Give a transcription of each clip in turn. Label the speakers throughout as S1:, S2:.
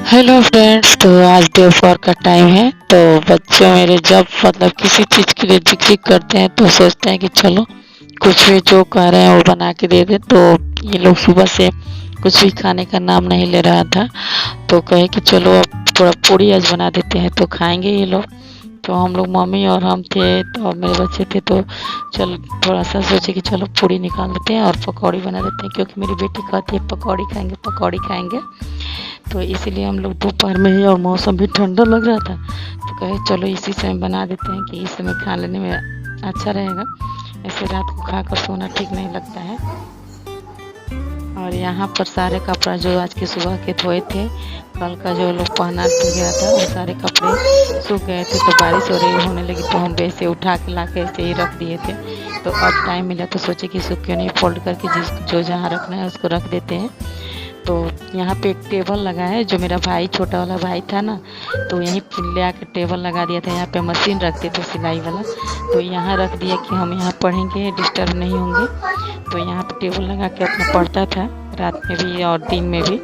S1: Hello friends. तो आज दोपहर का टाइम है। तो बच्चों मेरे जब मतलब किसी चीज़ के लिए जिक्र करते हैं तो सोचते हैं कि चलो कुछ भी जो कह रहे हैं वो बना के दे दें। तो ये लोग सुबह से कुछ भी खाने का नाम नहीं ले रहा था, तो कहे कि चलो अब थोड़ा पूड़ी आज बना देते हैं तो खाएंगे ये लोग। तो हम लोग मम्मी और हम थे तो और मेरे बच्चे थे, तो चल थोड़ा सा सोचे कि चलो पूड़ी निकाल देते हैं और पकौड़ी बना देते हैं, क्योंकि मेरी बेटी कहती है पकौड़ी खाएंगे पकौड़ी खाएंगे। तो इसीलिए हम लोग दोपहर में ही, और मौसम भी ठंडा लग रहा था, तो कहे चलो इसी समय बना देते हैं कि इस समय खा लेने में अच्छा रहेगा। ऐसे रात को खाकर सोना ठीक नहीं लगता है। और यहाँ पर सारे कपड़ा जो आज के सुबह के धोए थे, कल का जो लोग पहना के गया था, वो सारे कपड़े सूख गए थे। तो बारिश हो रही होने लगी तो हम वैसे उठा के ला के ऐसे ही रख दिए थे। तो अब टाइम मिला तो सोचे कि सूख क्यों नहीं, फोल्ड करके जिस जो जहाँ रखना है उसको रख देते हैं। तो यहाँ पे एक टेबल लगा है, जो मेरा भाई छोटा वाला भाई था ना, तो यहीं ले आके टेबल लगा दिया था। यहाँ पे मशीन रखते थे सिलाई वाला, तो यहाँ रख दिया कि हम यहाँ पढ़ेंगे, डिस्टर्ब नहीं होंगे। तो यहाँ पे टेबल लगा के अपना पढ़ता था, रात में भी और दिन में भी।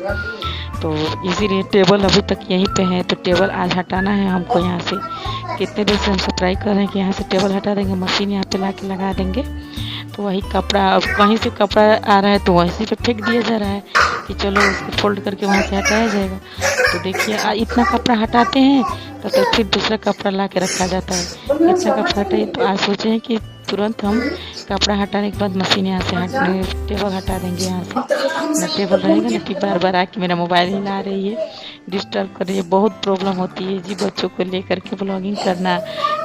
S1: तो इसीलिए टेबल अभी तक यहीं पे है। तो टेबल आज हटाना है हमको यहाँ से। कितने देर से हम सब ट्राई कर रहे हैं कि यहाँ से टेबल हटा देंगे, मशीन यहाँ पे ला के लगा देंगे। तो वही कपड़ा, अब कहीं से कपड़ा आ रहा है तो वहीं पे फेंक दिया जा रहा है कि चलो उसको फोल्ड करके वहाँ से हटाया जाएगा। तो देखिए इतना कपड़ा हटाते हैं तो फिर दूसरा कपड़ा ला के रखा जाता है। इतना कपड़ा हटाइए, तो आज सोचे हैं कि तुरंत हम कपड़ा हटाने के बाद मशीन यहाँ से हटने, टेबल हटा देंगे यहाँ से। ना टेबल रहेगा ना कि बार बार आके मेरा मोबाइल हिला रही है, डिस्टर्ब कर रही है। बहुत प्रॉब्लम होती है जी, बच्चों को लेकर के ब्लॉगिंग करना,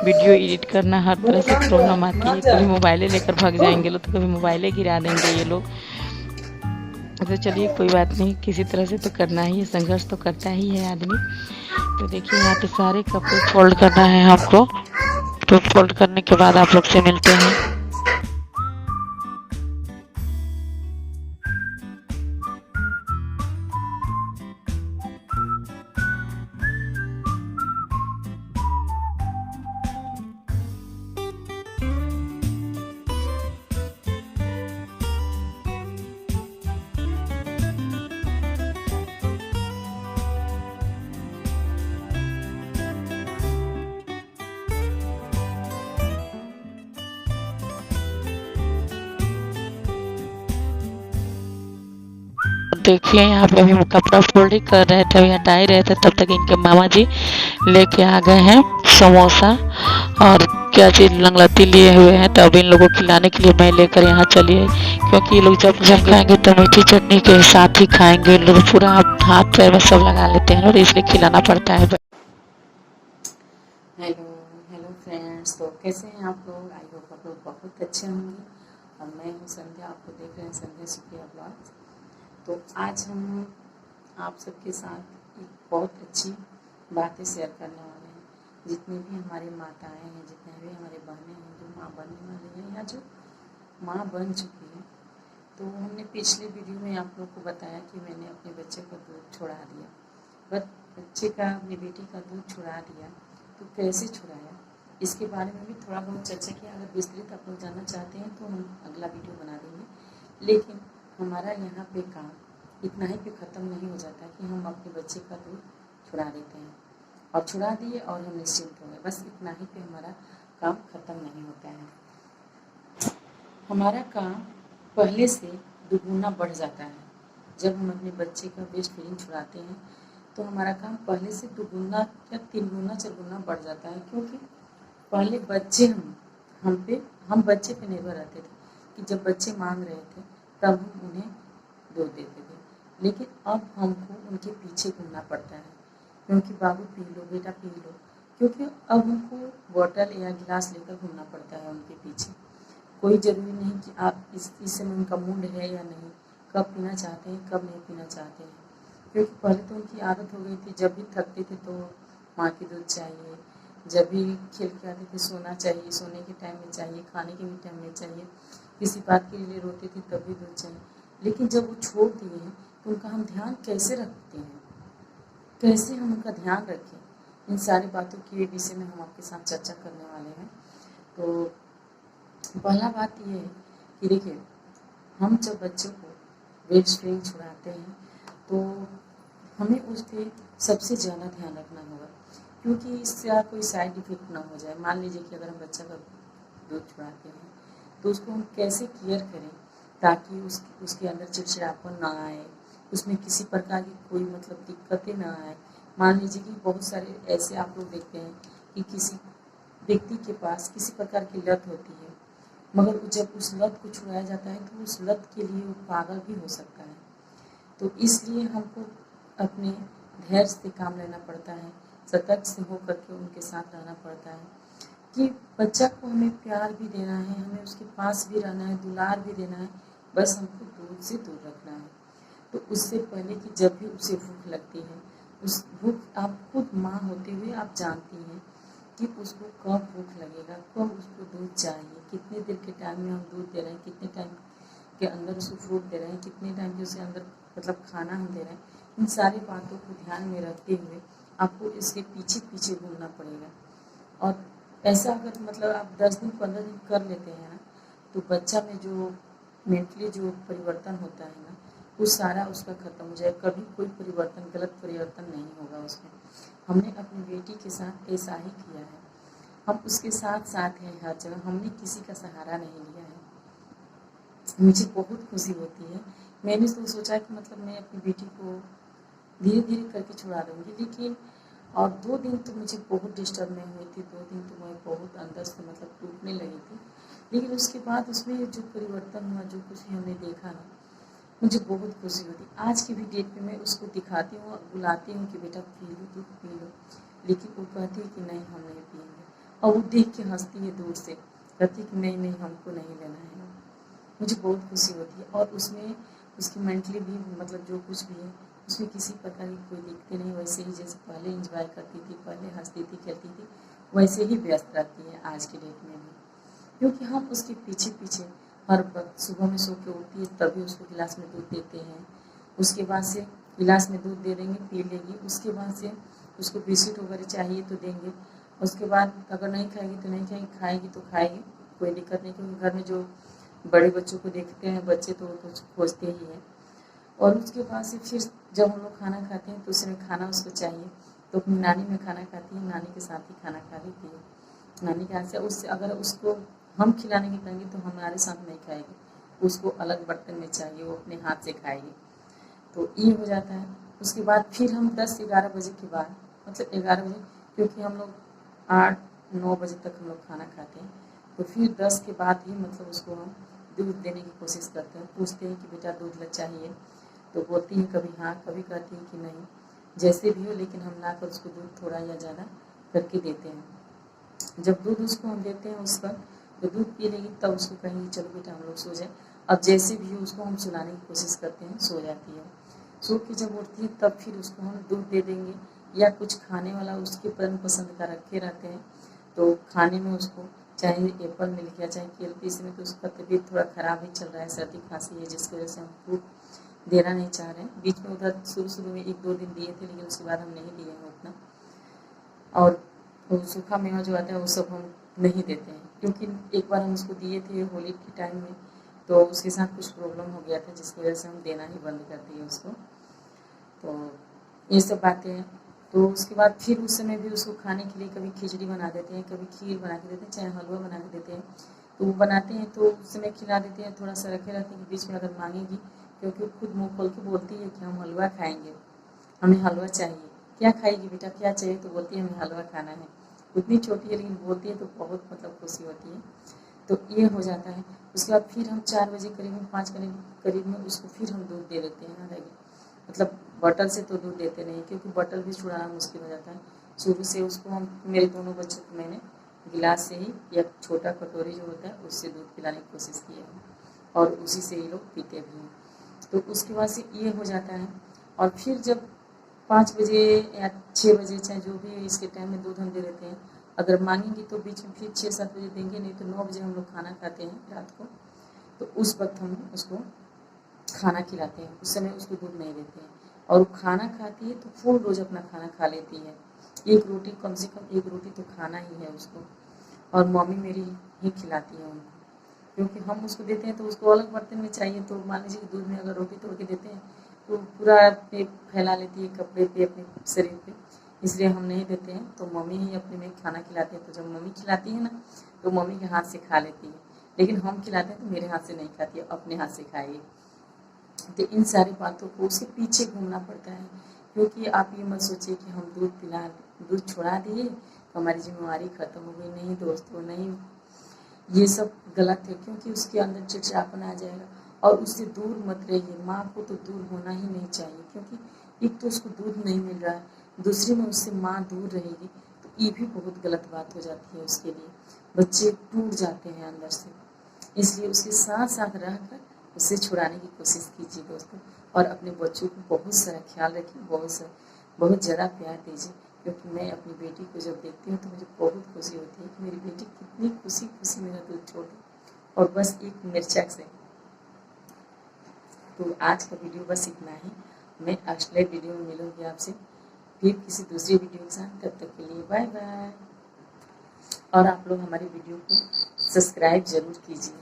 S1: वीडियो एडिट करना, हर तरह से प्रॉब्लम आती है। कभी मोबाइलें लेकर भाग जाएंगे लोग, तो कभी मोबाइलें गिरा देंगे ये लोग। तो चलिए कोई बात नहीं, किसी तरह से तो करना ही है, संघर्ष तो करता ही है आदमी। तो देखिए यहाँ पे सारे कपड़े फोल्ड करना है हमको। तो फोल्ड करने के बाद आप लोग से मिलते हैं। देखिए यहाँ पे अभी हम कपड़ा फोल्डिंग कर रहे थे, अभी हटा ही रहे थे, तब तक इनके मामा जी लेके आ गए हैं समोसा और क्या चीज़ लंगलती लिए हुए हैं। तो अब इन लोगों को खिलाने के लिए मैं लेकर यहाँ चली आई, क्योंकि ये लोग जब जब खाएंगे तो मीठी चटनी के साथ ही खाएंगे। इन लोग पूरा हाथ पैर में सब लगा लेते हैं और इसलिए खिलाना पड़ता है।
S2: हेलो हेलो फ्रेंड्स, तो कैसे हैं आप लोग? आई होप आप लोग बहुत अच्छे होंगे। और मैं हूँ संध्या, आपको देख रहे हैं संध्या सुखिया ब्लॉग्स। तो आज हम आप सबके साथ एक बहुत अच्छी बातें शेयर करने वाले हैं। जितनी भी हमारी माताएं हैं, जितने भी हमारे बहनें हैं जो माँ बनने वाली हैं या जो माँ बन चुकी हैं, तो हमने पिछले वीडियो में आप लोग को बताया कि मैंने अपने बच्चे का दूध छुड़ा दिया। बच्चे का, अपनी बेटी का दूध छुड़ा दिया, तो कैसे छुड़ाया, इसके बारे में भी थोड़ा बहुत चर्चा किया। अगर विस्तृत आप लोग जानना चाहते हैं तो हम अगला वीडियो बना देंगे। लेकिन हमारा यहाँ पे काम इतना ही पे ख़त्म नहीं हो जाता कि हम अपने बच्चे का दूध छुड़ा देते हैं और छुड़ा दिए और हम निश्चिंत हो गए, बस इतना ही पे हमारा काम ख़त्म नहीं होता है। हमारा काम पहले से दुगुना बढ़ जाता है। जब हम अपने बच्चे का ब्रेस्ट फीडिंग छुड़ाते हैं तो हमारा काम पहले से दुगुना या 3 गुना 4 गुना बढ़ जाता है, क्योंकि पहले बच्चे हम बच्चे पे निर्भर रहते थे कि जब बच्चे मांग रहे थे तब हम उन्हें दूध देते थे। लेकिन अब हमको उनके पीछे घूमना पड़ता है, क्योंकि बाबू पी लो, बेटा पी लो, क्योंकि अब हमको बॉटल या गिलास लेकर घूमना पड़ता है उनके पीछे। कोई ज़रूरी नहीं कि आप इस समय उनका मूड है या नहीं, कब पीना चाहते हैं कब नहीं पीना चाहते हैं। क्योंकि पहले तो उनकी आदत हो गई थी, जब भी थकते थे तो माँ की दूध चाहिए, जब भी खेल के आते थे सोना चाहिए, सोने के टाइम में चाहिए, खाने के भी टाइम में चाहिए, किसी बात के लिए रोते थे तब भी दूध चाहिए। लेकिन जब वो छोड़ दिए हैं तो उनका हम ध्यान कैसे रखते हैं, कैसे हम उनका ध्यान रखें, इन सारी बातों के विषय में हम आपके साथ चर्चा करने वाले हैं। तो पहला बात ये है कि देखिए, हम जब बच्चों को ब्रेस्ट फीडिंग छुड़ाते हैं तो हमें उस पर सबसे ज़्यादा ध्यान रखना होगा, क्योंकि इससे कोई साइड इफेक्ट ना हो जाए। मान लीजिए कि अगर हम बच्चा का दूध छुड़ाते हैं तो उसको हम कैसे केयर करें ताकि उसके अंदर चिड़चिड़ापन ना आए, उसमें किसी प्रकार की कोई मतलब दिक्कतें ना आए। मान लीजिए कि बहुत सारे ऐसे आप लोग देखते हैं कि किसी व्यक्ति के पास किसी प्रकार की लत होती है, मगर जब उस लत को छुड़ाया जाता है तो उस लत के लिए वो पागल भी हो सकता है। तो इसलिए हमको अपने धैर्य से काम लेना पड़ता है, सतर्क से होकर के उनके साथ रहना पड़ता है कि बच्चा को हमें प्यार भी देना है, हमें उसके पास भी रहना है, दुलार भी देना है, बस हमको दूर से दूर रखना है। तो उससे पहले कि जब भी उसे भूख लगती है, उस भूख आप खुद माँ होते हुए आप जानती हैं कि उसको कब भूख लगेगा, कब उसको दूध चाहिए, कितने देर के टाइम में हम दूध दे रहे हैं, कितने टाइम के अंदर उसको फ्रूट दे रहे हैं, कितने टाइम के उसके अंदर मतलब खाना हम दे रहे हैं। इन सारी बातों को ध्यान में रखते हुए आपको इसके पीछे पीछे घूमना पड़ेगा। और ऐसा अगर मतलब आप 10 दिन 15 दिन कर लेते हैं ना, तो बच्चा में जो मेंटली जो परिवर्तन होता है ना, वो सारा उसका खत्म हो जाए। कभी कोई परिवर्तन, गलत परिवर्तन नहीं होगा उसमें। हमने अपनी बेटी के साथ ऐसा ही किया है, हम उसके साथ साथ हैं हर जगह, हमने किसी का सहारा नहीं लिया है। मुझे बहुत खुशी होती है। मैंने तो सोचा कि मतलब मैं अपनी बेटी को धीरे धीरे करके छुड़ा दूँगी, लेकिन और 2 दिन तो मुझे बहुत डिस्टर्ब मैं हुई थी, 2 दिन तो मैं बहुत अंदर से मतलब टूटने लगी थी। लेकिन उसके बाद उसमें जो परिवर्तन हुआ, जो कुछ भी हमने देखा ना, मुझे बहुत खुशी होती है। आज की भी डेट में मैं उसको दिखाती हूँ और बुलाती हूँ कि बेटा पी लो, दूध पी लो, लेकिन वो कहती है कि नहीं हम नहीं पिएंगे। और वो देख के हंसती है दूर से, कहती है कि नहीं नहीं हमको नहीं लेना है। मुझे बहुत खुशी होती है। और उसमें उसकी मेंटली भी मतलब जो कुछ भी है, उसमें किसी प्रकार की कोई दिक्कतें नहीं, वैसे ही जैसे पहले इंजॉय करती थी, पहले हंसती थी, खेलती थी, वैसे ही व्यस्त रहती है आज के डेट में भी। क्योंकि हम उसके पीछे पीछे हर वक्त सुबह में सो के उठती है तभी उसको गिलास में दूध देते हैं, उसके बाद से गिलास में दूध दे देंगे, पी लेगी, उसके बाद से उसको बिस्किट वगैरह चाहिए तो देंगे, उसके बाद अगर नहीं खाएगी तो नहीं खाएगी, खाएगी तो खाएगी, कोई दिक्कत नहीं। क्योंकि घर में जो बड़े बच्चों को देखते हैं बच्चे तो कुछ खोजते ही हैं। और उसके बाद से फिर जब हम लोग खाना खाते हैं तो उसमें खाना उसको चाहिए, तो अपनी नानी में खाना खाती है, नानी के साथ ही खाना खा लेती है। नानी के हाथ से उससे अगर उसको हम खिलाने की कहेंगे तो हमारे साथ नहीं खाएगी, उसको अलग बर्तन में चाहिए, वो अपने हाथ से खाएगी। तो ये हो जाता है। उसके बाद फिर हम 10-11 बजे के बाद मतलब 11 बजे, क्योंकि हम लोग 8-9 बजे तक हम लोग खाना खाते हैं, तो फिर 10 के बाद ही मतलब उसको हम दूध देने की कोशिश करते हैं। पूछते हैं कि बेटा दूध चाहिए, तो बोलती है कभी हाँ, कभी कहती है कि नहीं, जैसे भी हो, लेकिन हम लाकर उसको दूध थोड़ा या ज़्यादा करके देते हैं। जब दूध उसको हम देते हैं उस वक्त तो दूध पी लेगी, तब उसको कहेंगे चलो बेटा हम लोग सो जाए। अब जैसे भी हो उसको हम सुलाने की कोशिश करते हैं, सो जाती है। सो के जब उठती है तब फिर उसको हम दूध दे देंगे, या कुछ खाने वाला उसके पसंद का रखे रहते हैं, तो खाने में उसको चाहे एप्पल मिल गया, चाहे केल। इस समय तो उसका तबीयत थोड़ा ख़राब ही चल रहा है, सर्दी खांसी है, जिसकी वजह से हम फ्रूट देना नहीं चाह रहे हैं। बीच में उधर शुरू में 1-2 दिन दिए थे, लेकिन उसके बाद हम नहीं दिए हैं उतना। और वो सूखा मेवा जो आता है वो सब हम नहीं देते हैं, क्योंकि एक बार हम उसको दिए थे होली के टाइम में, तो उसके साथ कुछ प्रॉब्लम हो गया था, जिसकी वजह से हम देना ही बंद कर दिए उसको। तो ये सब बातें हैं। तो उसके बाद फिर उस समय भी उसको खाने के लिए कभी खिचड़ी बना देते हैं, कभी खीर बना के देते हैं, चाहे हलवा बना के देते हैं। तो वो बनाते हैं तो उस समय खिला देते हैं, थोड़ा सा रखे रहते हैं कि बीच में अगर मांगेगी, क्योंकि वो खुद मुँह खोल के बोलती है कि हम हलवा खाएंगे, हमें हलवा चाहिए। क्या खाएगी बेटा, क्या चाहिए, तो बोलती है हमें हलवा खाना है। उतनी छोटी है लेकिन बोलती है तो बहुत मतलब खुशी होती है। तो ये हो जाता है। उसके बाद फिर हम 4 बजे करीब 5 करीब में उसको फिर हम दूध दे देते हैं, मतलब बॉटल से तो दूध देते नहीं, क्योंकि बॉटल भी छुड़ाना मुश्किल हो जाता है। शुरू से उसको हम मेरे दोनों बच्चों को मैंने गिलास से ही या छोटा कटोरी जो होता है उससे दूध पिलाने की कोशिश की है, और उसी से ये लोग पीते भी हैं। तो उसके बाद से ये हो जाता है। और फिर जब 5 बजे या 6 बजे, चाहे जो भी इसके टाइम में दूध हम दे देते हैं, अगर मांगेंगी तो बीच में फिर 6-7 बजे देंगे, नहीं तो 9 बजे हम लोग खाना खाते हैं रात को, तो उस वक्त हम उसको खाना खिलाते हैं, उस समय उसको दूध नहीं देते हैं। और वो खाना खाती है तो फुल रोज अपना खाना खा लेती है, 1 रोटी कम से कम 1 रोटी तो खाना ही है उसको। और मम्मी मेरी ही खिलाती है उनको, क्योंकि हम उसको देते हैं तो उसको अलग बर्तन में चाहिए। तो मान लीजिए कि दूध में अगर रोटी तोड़ के देते हैं उसको पूरा पे फैला लेती है कपड़े पे, अपने शरीर पे, इसलिए हम नहीं देते हैं। तो मम्मी ही अपने में खाना खिलाती है। तो जब मम्मी खिलाती है ना तो मम्मी के हाथ से खा लेती है, लेकिन हम खिलाते हैं तो मेरे हाथ से नहीं खाती है, अपने हाथ से खाएगी। तो इन सारी बातों को उसके पीछे घूमना पड़ता है, क्योंकि आप ये मत सोचिए कि हम दूध छुड़ा दिए तो हमारी जिम्मेवारी खत्म हो गई। नहीं दोस्तों, नहीं, ये सब गलत है, क्योंकि उसके अंदर चिड़चिड़ापन आ जाएगा। और उससे दूर मत रहिए, माँ को तो दूर होना ही नहीं चाहिए, क्योंकि एक तो उसको दूध नहीं मिल रहा है, दूसरी में उससे माँ दूर रहेगी तो ये भी बहुत गलत बात हो जाती है उसके लिए। बच्चे टूट जाते हैं अंदर से, इसलिए उसके साथ साथ रहकर उसे छुड़ाने की कोशिश कीजिए दोस्तों। और अपने बच्चों को बहुत सारा ख्याल रखिए, बहुत ज़्यादा प्यार दीजिए, क्योंकि मैं अपनी बेटी को जब देखती हूँ तो मुझे बहुत खुशी होती है कि मेरी बेटी कितनी खुशी खुशी मेरा दूध छोड़ दी, और बस एक मिर्चा से। तो आज का वीडियो बस इतना ही। मैं अगले वीडियो में मिलूंगी आपसे फिर किसी दूसरी वीडियो के साथ। तब तक के लिए बाय बाय। और आप लोग हमारी वीडियो को सब्सक्राइब जरूर कीजिए।